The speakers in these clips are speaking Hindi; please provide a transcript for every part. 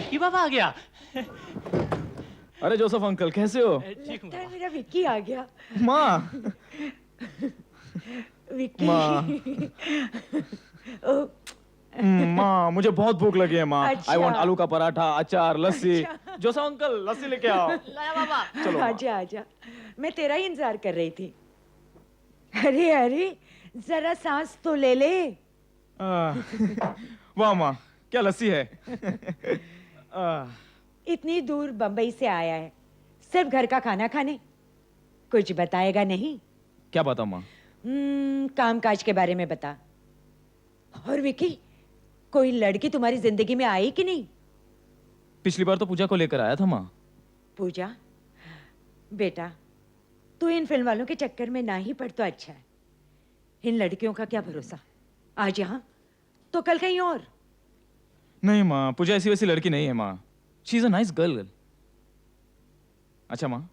विक्की बाबा आ गया। अरे जोसेफ अंकल कैसे हो? ठीक हूँ लगता है बाबा। मेरा विक्की आ गया। माँ। विक्की। माँ। ओ, माँ मुझे बहुत भूख लगी है माँ। अच्छा। आई वांट आलू का पराठा, अचार, लस्सी। अच्छा। जोसेफ अंकल लस्सी लेके आओ। लाया बाबा। चलो माँ। आजा आजा, मैं तेरा ही इंतजार कर रही थी। अरे अरे, जरा सांस तो ले ले। वाह माँ, क्या लस्सी है। इतनी दूर बंबई से आया है, सिर्फ घर का खाना खाने? कुछ बताएगा नहीं? क्या बता माँ? काम काज के बारे में बता। और विकी, कोई लड़की तुम्हारी जिंदगी में आई कि नहीं? पिछली बार तो पूजा को लेकर आया था माँ। पूजा? बेटा, तू इन फिल्म वालों के चक्कर में ना ही पड़ तो अच्छा है। इन लड़कियों का क्या भरोसा, आज यहाँ तो कल कहीं और। नहीं माँ, पूजा ऐसी वैसी लड़की नहीं है माँ। She is a nice girl. अच्छा माँ,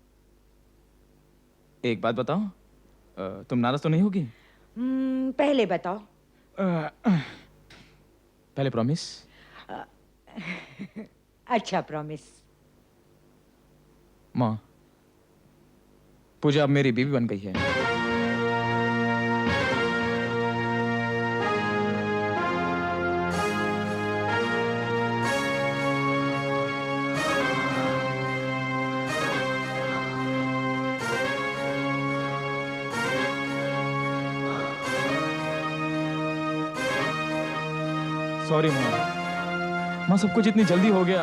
एक बात बताओ, तुम नाराज तो नहीं होगी? पहले बताओ। पहले प्रॉमिस। अच्छा प्रॉमिस। माँ, पूजा अब मेरी बीवी बन गई है। सॉरी माँ, सब कुछ इतनी जल्दी हो गया।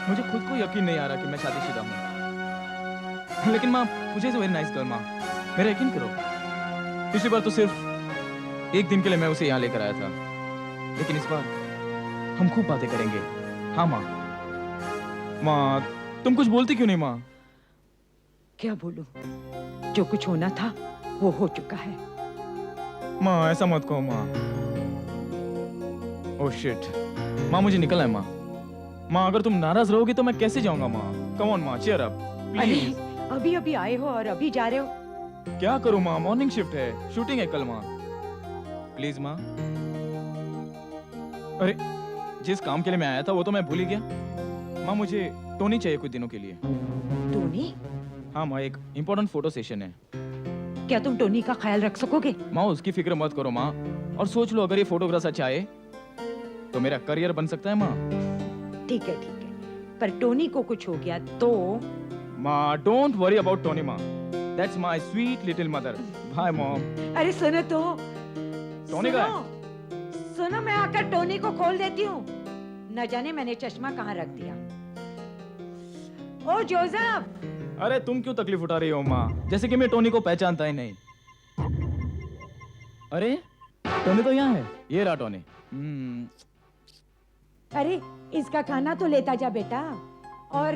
मुझे खुद को यकीन नहीं आ रहा कि मैं शादीशुदा हूँ। लेकिन माँ, मुझे इज वेरी नाइस गर्ल माँ, मेरा यकीन करो। पिछली बार तो सिर्फ एक दिन के लिए मैं उसे यहाँ लेकर आया था, लेकिन इस बार हम खूब बातें करेंगे। हाँ माँ। माँ, तुम कुछ बोलती क्यों नहीं माँ? क्या बोलूं? जो कुछ होना था वो हो चुका है। माँ ऐसा मत कहो माँ। ओह शिट, माँ मुझे निकलना है माँ। माँ अगर तुम नाराज रहोगी तो मैं कैसे जाऊंगा माँ? कम ऑन माँ, चीयर अप प्लीज। अभी अभी आए हो और अभी जा रहे हो? क्या करूं माँ, मॉर्निंग शिफ्ट है, शूटिंग है कल माँ। प्लीज माँ। अरे जिस काम के लिए मैं आया था वो तो मैं भूल ही गया। माँ मुझे टोनी चाहिए कुछ दिनों के लिए। टोनी? हाँ माँ, एक इम्पोर्टेंट फोटो सेशन है। क्या तुम टोनी का ख्याल रख सकोगे? माँ उसकी फिक्र मत करो माँ, और सोच लो अगर ये फोटोग्राफ अच्छा आए तो मेरा करियर बन सकता है माँ। ठीक है, पर टोनी को कुछ हो गया तो? माँ डोंट वरी अबाउट टोनी माँ, that's my sweet little mother. Bye mom. अरे सुनो तो। टोनी का सुनो, मैं आकर टोनी को खोल देती हूँ। न जाने मैंने चश्मा कहाँ रख दिया। ओ जोसेफ! अरे तुम क्यों तकलीफ उठा रही हो माँ, जैसे कि मैं टोनी को पहचानता ही नहीं। अरे टोनी तो यहाँ है, ये रहा टोनी। अरे इसका खाना तो लेता जा बेटा। और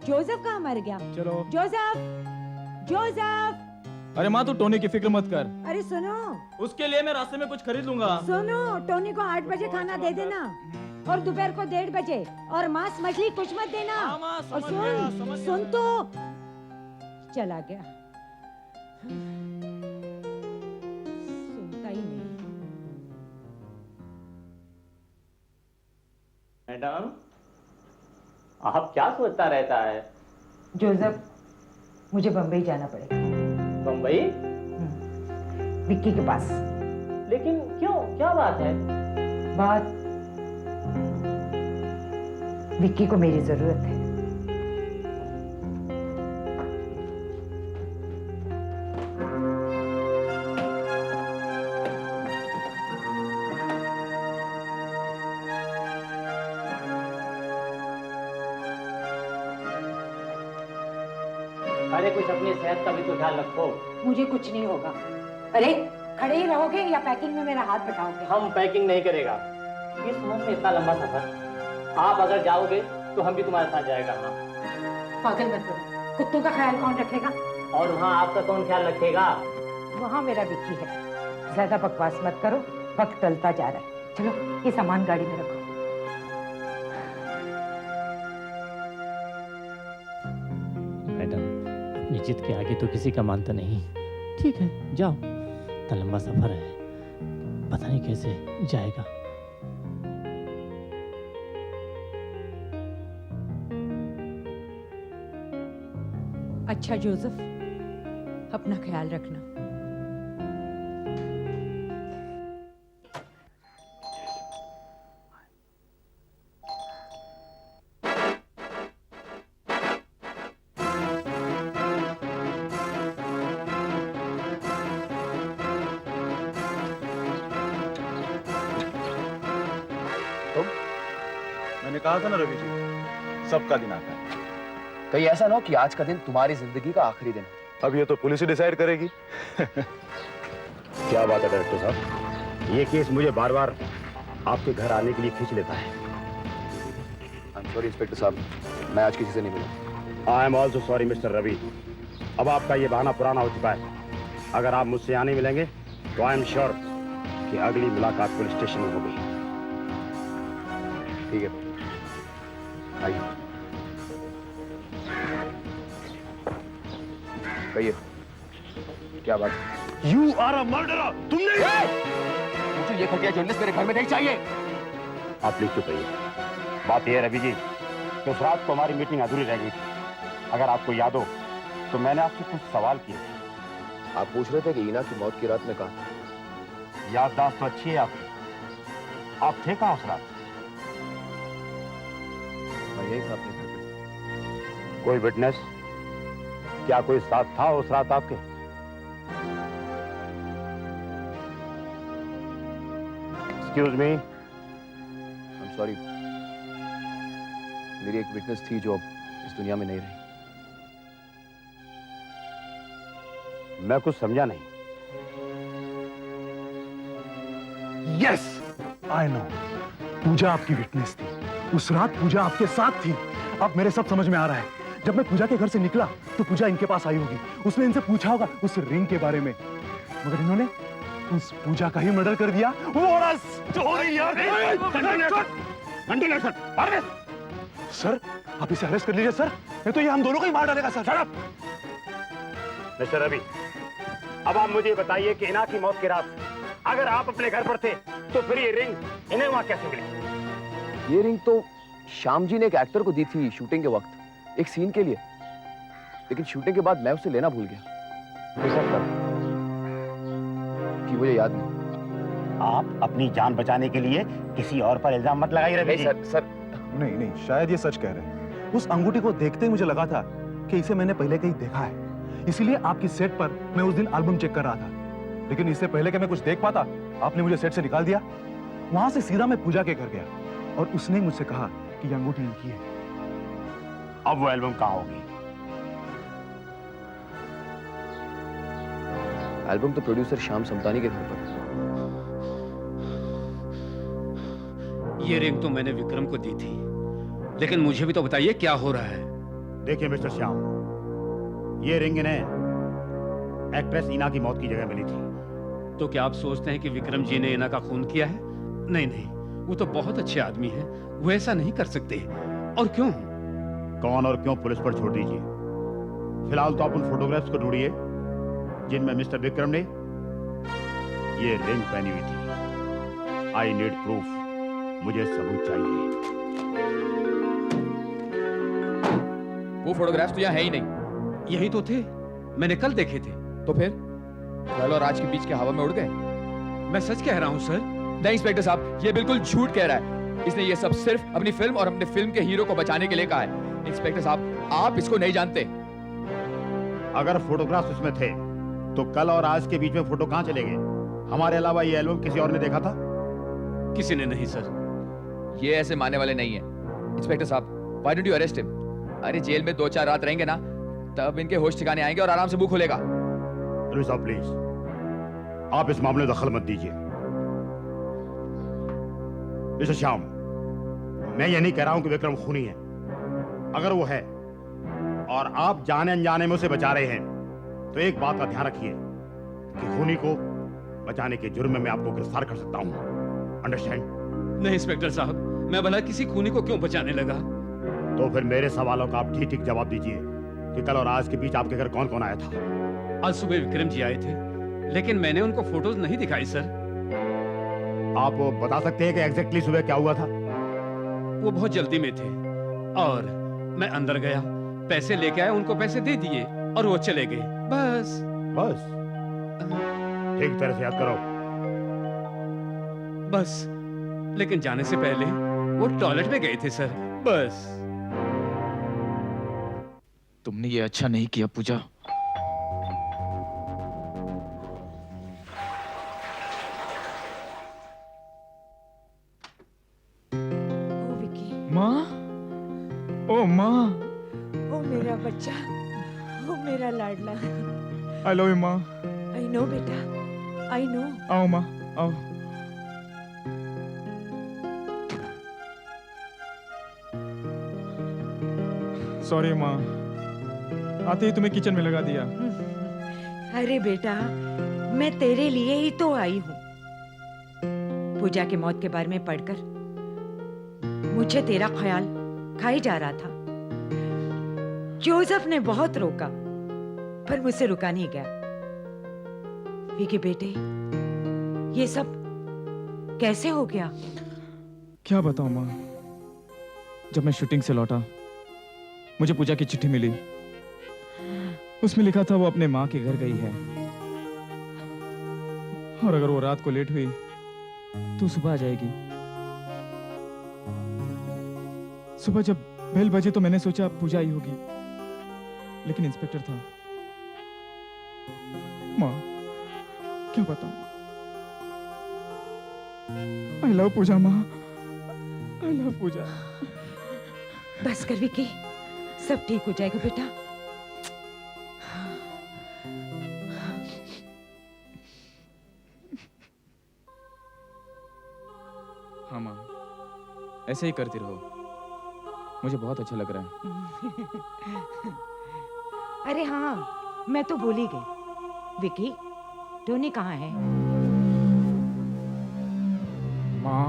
जोसेफ कहाँ मर गया? चलो। जोसेफ! जोसेफ! अरे माँ तू टोनी की फिक्र मत कर, अरे सुनो। उसके लिए मैं रास्ते में कुछ खरीद लूंगा। सुनो, टोनी को 8 बजे खाना दे देना और दोपहर को 1:30 बजे, और मांस मछली कुछ मत देना। हाँ माँ, और समझ गया, सुन समझ सुन गया। तो। चला गया, सुनता ही नहीं। मैडम, आप क्या सोचता रहता है? जोसेफ, मुझे बंबई जाना पड़ेगा। बम्बई? विक्की के पास। लेकिन क्यों, क्या बात है? बात, विक्की को मेरी जरूरत है। अरे कुछ अपनी सेहत का भी तो ख्याल रखो। मुझे कुछ नहीं होगा। अरे खड़े ही रहोगे या पैकिंग में मेरा हाथ बटाओगे? हम पैकिंग नहीं करेगा। इस उम्र में इतना लंबा सफर, आप अगर जाओगे तो हम भी तुम्हारे साथ जाएगा। हाँ। पागल मत करो, कुत्तों का ख्याल कौन रखेगा? और वहाँ आपका कौन ख्याल रखेगा? वहाँ मेरा विक्की है। ज्यादा बकवास मत करो, वक्त टलता जा रहा है। चलो ये सामान गाड़ी में रखो। मैडम, अपनी जिद के आगे तो किसी का मानता नहीं। ठीक है जाओ, इतना लंबा सफर है, पता नहीं कैसे जाएगा। अच्छा जोसेफ, अपना ख्याल रखना। मैंने कहा था ना रवि जी, सबका दिन आता है। कहीं ऐसा ना हो कि आज का दिन तुम्हारी जिंदगी का आखिरी दिन हो। अब ये तो पुलिस ही डिसाइड करेगी। क्या बात है डायरेक्टर साहब, ये केस मुझे बार बार आपके घर आने के लिए खींच लेता है। आई एम सॉरी इंस्पेक्टर साहब, मैं आज किसी से नहीं मिला। I am also sorry mister Ravi. अब आपका ये बहाना पुराना हो चुका है। अगर आप मुझसे आने मिलेंगे तो आई एम श्योर कि अगली मुलाकात पुलिस स्टेशन में होगी। ठीक है, आइए। कहिए, क्या बात? You are a murderer. तुमने मुझे ये खटिया जर्नलिस्ट मेरे घर में नहीं चाहिए। आप प्लीज चुप रहिए। बात यह है रवि जी कि उस रात को हमारी मीटिंग अधूरी रह गई थी। अगर आपको याद हो तो मैंने आपसे कुछ सवाल किए थे। आप पूछ रहे थे कि ईना की मौत की रात में कहा? याददाश्त तो अच्छी है आपकी। आप थे कहाँ उस रात? मैं यही था अपने घर पे। कोई विटनेस? क्या कोई साथ था उस रात आपके? Excuse me. I am sorry, मेरी एक विटनेस थी जो अब इस दुनिया में नहीं रही। मैं कुछ समझा नहीं। Yes, I know. पूजा आपकी विटनेस थी। उस रात पूजा आपके साथ थी। अब मेरे सब समझ में आ रहा है। जब मैं पूजा के घर से निकला तो पूजा इनके पास आई होगी। उसने इनसे पूछा होगा उस रिंग के बारे में, मगर इन्होंने उस पूजा का ही मर्डर कर दिया। What a story यार! सर, आप इसे अरेस्ट कर लीजिए सर, नहीं तो ये हम दोनों को ही मार डालेगा sir. Shut up! Mister Ravi, अब आप मुझे बताइए कि इना की मौत की रात अगर आप अपने घर पर थे तो फिर ये रिंग इन्हें वहां कैसे मिली? ये रिंग तो श्याम जी ने एक एक्टर को दी थी शूटिंग के वक्त, एक सीन के लिए, लेकिन शूटिंग के बाद मैं उसे लेना भूल गया। किस हद तक? कि मुझे याद नहीं। आप अपनी जान बचाने के लिए किसी और पर इल्जाम मत लगाइए रवि जी। सर, नहीं, शायद ये सच कह रहे हैं। उस अंगूठी को देखते ही मुझे लगा था कि इसे मैंने पहले कहीं देखा है, इसीलिए आपकी सेट पर मैं उस दिन एल्बम चेक कर रहा था। लेकिन इससे पहले कि मैं कुछ देख पाता, आपने मुझे सेट से निकाल दिया। वहां से सीधा मैं पूजा के घर गया और उसने मुझसे कहा कि ये अंगूठी इनकी है। अब वो एल्बम कहाँ होगी? एल्बम तो प्रोड्यूसर श्याम समतानी के घर पर। ये रिंग तो मैंने विक्रम को दी थी, लेकिन मुझे भी तो बताइए क्या हो रहा है। देखिए मिस्टर श्याम, ये रिंग इन्हें एक्ट्रेस ईना की मौत की जगह मिली थी। तो क्या आप सोचते हैं कि विक्रम जी ने इना का खून किया है? नहीं नहीं, वो तो बहुत अच्छे आदमी हैं, वो ऐसा नहीं कर सकते। और क्यों? कौन और क्यों पुलिस पर छोड़ दीजिए। फिलहाल तो आप उन फोटोग्राफ्स को ढूंढिए जिनमें मिस्टर विक्रम ने ये रिंग पहनी हुई थी। I need proof. मुझे सबूत चाहिए। वो फोटोग्राफ्स तो यहाँ है ही नहीं। यही तो थे, मैंने कल देखे थे। तो फिर कल और आज के बीच के हवा में उड़ गए? मैं सच कह रहा हूँ सर। नहीं इंस्पेक्टर साहब, ये बिल्कुल झूठ कह रहा है। इसने ये सब सिर्फ अपनी फिल्म और अपने फिल्म के हीरो को बचाने के लिए कहा है। इंस्पेक्टर साहब, आप इसको नहीं जानते। अगर फोटोग्राफ्स उसमें थे तो कल और आज के बीच में फोटो कहां चले गए? हमारे अलावा ये एल्बम किसी और ने देखा था? किसी ने नहीं सर। ये ऐसे मानने वाले नहीं है। इंस्पेक्टर साहब, why don't you arrest him? अरे जेल में 2-4 रात रहेंगे ना, तब इनके होश ठिकाने आएंगे और आराम से मुंह खुलेगा। रवि साहब प्लीज, आप इस मामले में दखल मत दीजिए। मिस्टर श्याम, मैं ये नहीं कह रहा हूं कि विक्रम खूनी है। अगर वो है और आप जाने अनजाने में उसे बचा रहे हैं तो एक बात का ध्यान रखिए कि खूनी को बचाने के जुर्म में मैं आपको गिरफ्तार कर सकता हूं। अंडरस्टैंड? नहीं इंस्पेक्टर साहब, मैं भला किसी खूनी को क्यों बचाने लगा? तो फिर मेरे सवालों का आप ठीक ठीक जवाब दीजिए कि कल और आज के बीच आपके घर कौन कौन आया था? आज सुबह विक्रम जी आए थे, लेकिन मैंने उनको फोटोज नहीं दिखाई सर। आप बता सकते हैं कि एग्जैक्टली सुबह क्या हुआ था? वो बहुत जल्दी में थे और मैं अंदर गया, पैसे लेके आया, उनको पैसे दे दिए और वो चले गए, बस। बस ठीक तरह से याद करो। बस, लेकिन जाने से पहले वो टॉयलेट में गए थे सर, बस। तुमने ये अच्छा नहीं किया पूजा। ओ विकी, माँ, ओ माँ, ओ मेरा बच्चा, ओ मेरा लाडला। आई लव यू माँ। आई नो बेटा, आई नो। आओ माँ, आओ। सॉरी माँ, आते ही तुम्हें किचन में लगा दिया। अरे बेटा, मैं तेरे लिए ही तो आई हूँ। पूजा की मौत के बारे में पढ़कर मुझे तेरा ख्याल खाई जा रहा था। जोसेफ ने बहुत रोका, पर मुझसे रुका नहीं गया। विकी बेटे, ये सब कैसे हो गया? क्या बताऊं माँ, जब मैं शूटिंग से लौटा मुझे पूजा की चिट्ठी मिली। उसमें लिखा था वो अपने माँ के घर गई है, और अगर वो रात को लेट हुई तो सुबह आ जाएगी। सुबह जब बेल बजे तो मैंने सोचा पूजा आई होगी, लेकिन इंस्पेक्टर था। माँ, क्या बताऊं? आई लव पूजा माँ, आई लव पूजा। बस कर विकी, सब ठीक हो जाएगा बेटा। हाँ माँ, ऐसे ही करती रहो, मुझे बहुत अच्छा लग रहा है। अरे हाँ, मैं तो भूल ही गई। विकी, टोनी कहाँ है? माँ,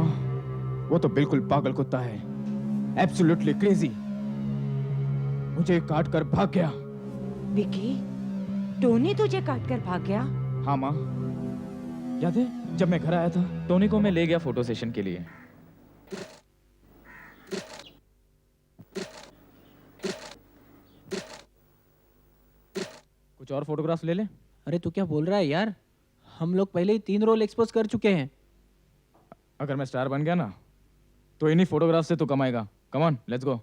वो तो बिल्कुल पागल कुत्ता है, एब्सोल्युटली क्रेजी। मुझे काट कर भाग गया। विकी, टोनी तुझे काट कर भाग गया? हाँ माँ, याद है जब मैं घर आया था, टोनी को मैं ले गया फोटो सेशन के लिए। कुछ और फोटोग्राफ्स ले ले। अरे तू क्या बोल रहा है यार, हम लोग पहले ही 3 रोल एक्सपोज कर चुके हैं। अगर मैं स्टार बन गया ना, तो इन्हीं फोटोग्राफ से तो कमाएगा। Come on, let's go.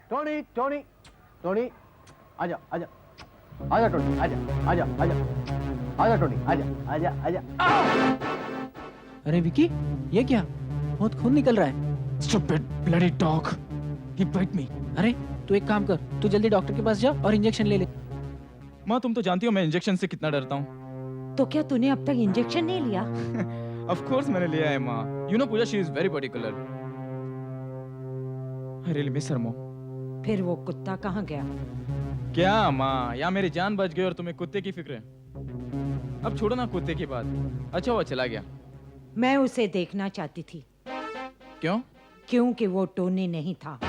Tony Tony Tony, आजा आजा आजा टोनी, आजा आजा आजा आजा टोनी, आजा आजा आजा। अरे विकी, ये क्या? बहुत खून निकल रहा है। Stupid bloody dog, he bit me. अरे तू एक काम कर, तू जल्दी डॉक्टर के पास जा और इंजेक्शन ले ले। माँ, तुम तो जानती हो मैं इंजेक्शन से कितना डरता हूँ। तो क्या तूने अब तक इंजेक्शन नहीं लिया? Of course मैंने लिया है माँ। You know Puja, she is very particular. I really miss her mom. फिर वो कुत्ता कहाँ गया? क्या माँ, या मेरी जान बच गई और तुम्हें कुत्ते की फिक्र है? अब छोड़ो ना कुत्ते की बात। अच्छा वो चला गया। मैं उसे देखना चाहती थी। क्यों? क्योंकि वो टोनी नहीं था।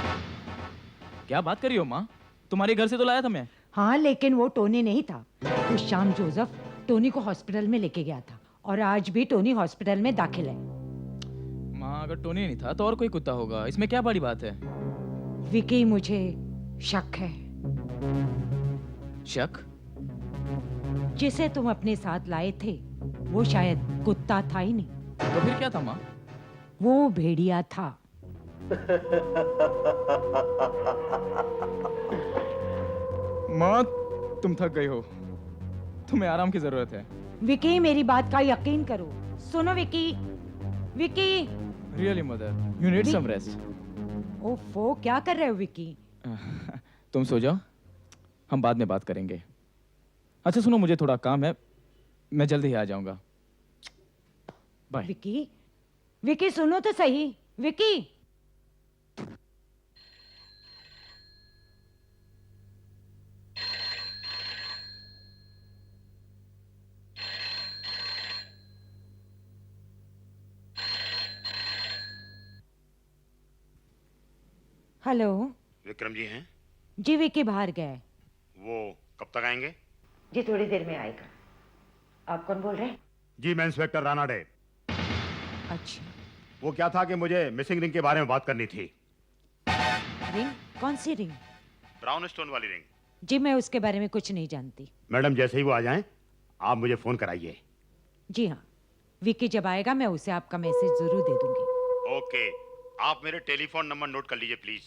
क्या बात कर रही हो माँ? तुम्हारे घर से तो लाया था मैं। हाँ, लेकिन वो टोनी नहीं था। उस शाम जोसेफ टोनी को हॉस्पिटल में लेके गया था, और आज भी टोनी हॉस्पिटल में दाखिल है। माँ, अगर टोनी नहीं था तो और कोई कुत्ता होगा, इसमें क्या बड़ी बात है? विकी, मुझे शक है। शक? जिसे तुम अपने साथ लाए थे वो शायद कुत्ता था ही नहीं। तो फिर क्या था माँ? वो भेड़िया था। माँ, तुम थक गई हो, तुम्हें आराम की जरूरत है। विकी, मेरी बात का यकीन करो। सुनो Vicky, Vicky. Really mother, you need some rest. ओफो, क्या कर रहे हो विकी? तुम सो जाओ, हम बाद में बात करेंगे। अच्छा सुनो, मुझे थोड़ा काम है, मैं जल्दी ही आ जाऊंगा। बाय। विकी, विकी सुनो तो सही। विकी, हेलो। विक्रम जी हैं? जी, विकी बाहर गए। वो कब तक आएंगे? जी, थोड़ी देर में आएगा। आप कौन बोल रहे हैं? जी, मैं इंस्पेक्टर रानाडे। अच्छा। वो क्या था कि मुझे मिसिंग रिंग के बारे में बात करनी थी। रिंग? कौन सी रिंग? ब्राउन स्टोन वाली रिंग। जी मैं उसके बारे में कुछ नहीं जानती। मैडम जैसे ही वो आ जाएं, आप मुझे फोन कराइए। जी हाँ, विकी जब आएगा मैं उसे आपका मैसेज जरूर दे दूंगी। ओके, आप मेरे टेलीफोन नंबर नोट कर लीजिए प्लीज।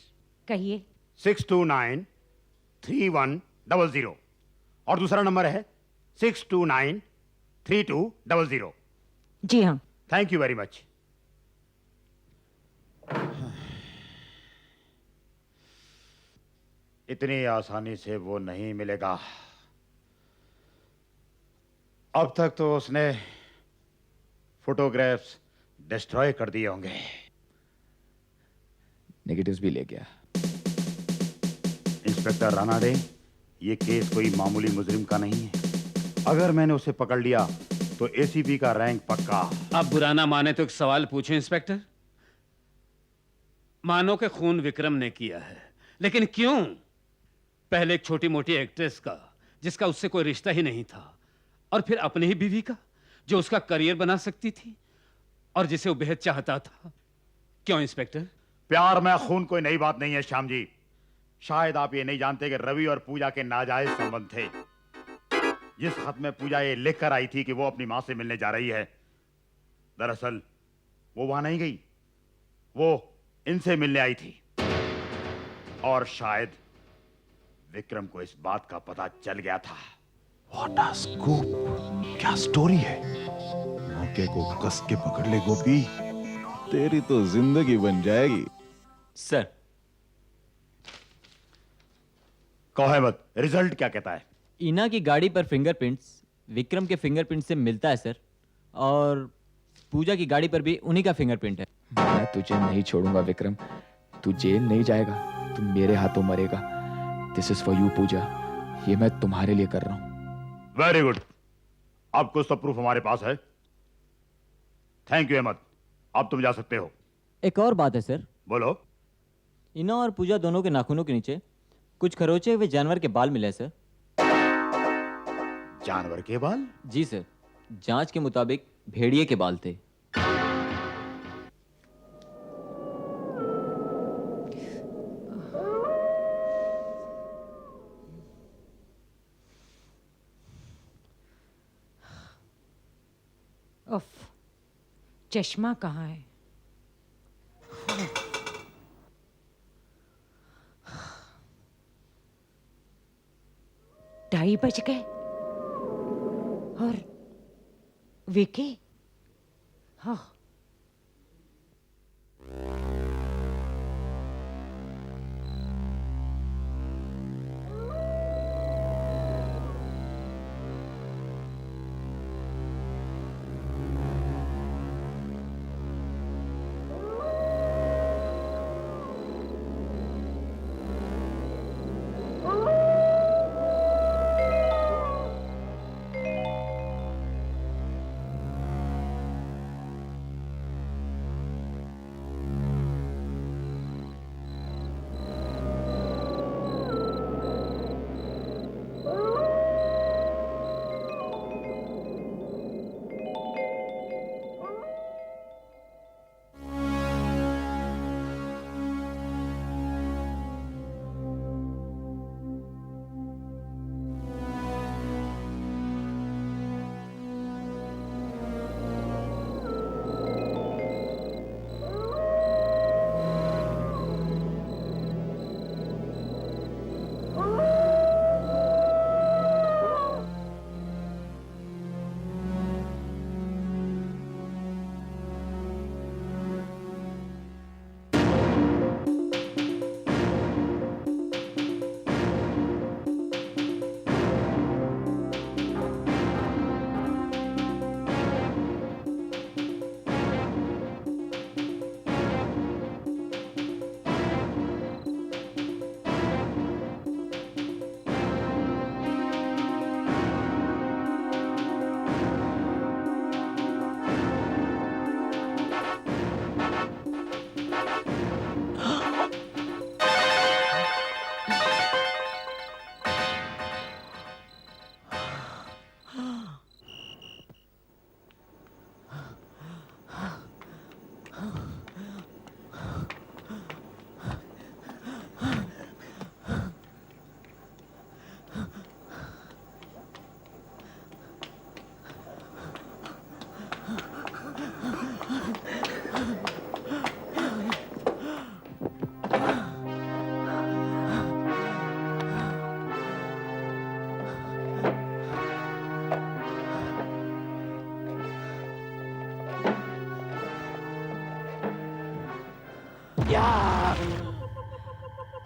कहिए। 629-3100 और दूसरा नंबर है 629-3200। जी हाँ। Thank you very much. इतनी आसानी से वो नहीं मिलेगा। अब तक तो उसने फोटोग्राफ्स डिस्ट्रॉय कर दिए होंगे। नेगेटिव्स भी ले गया। इंस्पेक्टर रानाडे, ये केस कोई मामूली मुजरिम का नहीं है। अगर मैंने उसे पकड़ लिया तो एसीपी का रैंक पक्का। आप बुरा ना माने तो एक सवाल पूछें इंस्पेक्टर। मानो के खून विक्रम ने किया है, लेकिन क्यों? पहले एक छोटी मोटी एक्ट्रेस का जिसका उससे कोई रिश्ता ही नहीं था, और फिर अपनी ही बीवी का जो उसका करियर बना सकती थी और जिसे वो बेहद चाहता था। क्यों इंस्पेक्टर? प्यार में खून कोई नई बात नहीं है श्याम जी। शायद आप ये नहीं जानते कि रवि और पूजा के नाजायज संबंध थे। जिस खत में पूजा ये लिख कर आई थी कि वो अपनी मां से मिलने जा रही है, दरअसल वो वहां नहीं गई, वो इनसे मिलने आई थी। और शायद विक्रम को इस बात का पता चल गया था। What a scoop! क्या स्टोरी है? मौके को कस के पकड़ ले गोपी, तेरी तो जिंदगी बन जाएगी। सर, कहो अहमद, रिजल्ट क्या कहता है? इना की गाड़ी पर फिंगरप्रिंट्स विक्रम के फिंगरप्रिंट से मिलता है सर, और पूजा की गाड़ी पर भी उन्हीं का फिंगरप्रिंट है। मैं तुझे नहीं छोड़ूंगा विक्रम। तू जेल नहीं जाएगा, तू मेरे हाथों मरेगा। दिस इज फॉर यू पूजा, ये मैं तुम्हारे लिए कर रहा हूं। वेरी गुड, अब कुछ तो प्रूफ हमारे पास है। थैंक यू अहमद, अब तुम जा सकते हो। एक और बात है सर। बोलो। इना और पूजा दोनों के नाखूनों के नीचे कुछ खरोचे हुए जानवर के बाल मिले सर। जानवर के बाल? जी सर, जांच के मुताबिक भेड़िए के बाल थे। उफ, चश्मा कहाँ है? ढाई बज गए और विकी? हाँ।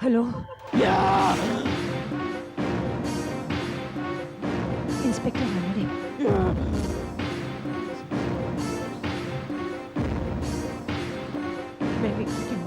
हेलो इंस्पेक्टर रानडे मैं विक्की की